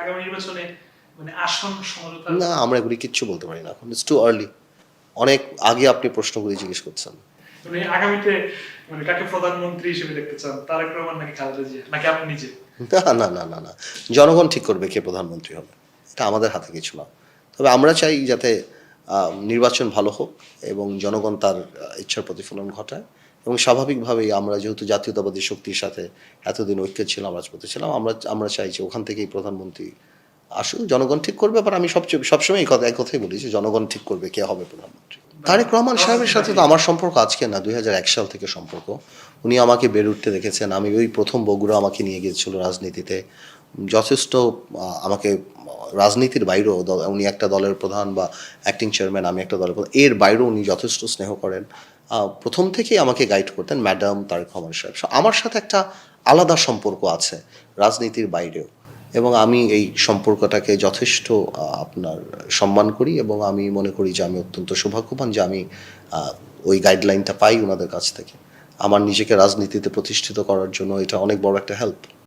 আগামী নির্বাচনে মানে আসন সমঝোতা না, আমরা এগুলি কিচ্ছু বলতে পারি না এখন, ইটস টু আর্লি। অনেক আগে আপনি প্রশ্নগুলি জিজ্ঞেস করছেন। মানে আগামীতে মানে কাকে প্রধানমন্ত্রী হিসেবে দেখতে চান, তারেক রহমান নাকি খালেদা জিয়া নাকি আপনি নিজে? না, জনগণ ঠিক করবে কে প্রধানমন্ত্রী হবে, এটা আমাদের হাতে কিছু না। তবে আমরা চাই যাতে নির্বাচন ভালো হোক এবং জনগণ তার ইচ্ছার প্রতিফলন ঘটায়, এবং স্বাভাবিকভাবেই আমরা যেহেতু জাতীয়তাবাদী শক্তির সাথে এতদিন ঐক্যে ছিলাম, রাজপথে ছিলাম, আমরা চাই যে ওখান থেকেই প্রধানমন্ত্রী আসুক, জনগণ ঠিক করবে। আবার আমি সবসময় এক কথাই বলি যে জনগণ ঠিক করবে কে হবে প্রধানমন্ত্রী। তারেক রহমান সাহেবের সাথে তো আমার সম্পর্ক আজকে না, 2001 সাল থেকে সম্পর্ক। উনি আমাকে বেড়ে উঠতে দেখেছেন। আমি ওই প্রথম বগুড়া আমাকে নিয়ে গিয়েছিল রাজনীতিতে, যথেষ্ট আমাকে রাজনীতির বাইরেও উনি একটা দলের প্রধান বা অ্যাক্টিং চেয়ারম্যান, আমি একটা দলের প্রধান, এর বাইরেও উনি যথেষ্ট স্নেহ করেন। প্রথম থেকেই আমাকে গাইড করতেন ম্যাডাম তারেক রহমান সাহেব। আমার সাথে একটা আলাদা সম্পর্ক আছে রাজনীতির বাইরেও, এবং আমি এই সম্পর্কটাকে যথেষ্ট আপনার সম্মান করি, এবং আমি মনে করি যে আমি অত্যন্ত সৌভাগ্যবান যে আমি ওই গাইডলাইনটা পাই ওনাদের কাছ থেকে। আমার নিজেকে রাজনীতিতে প্রতিষ্ঠিত করার জন্য এটা অনেক বড় একটা হেল্প।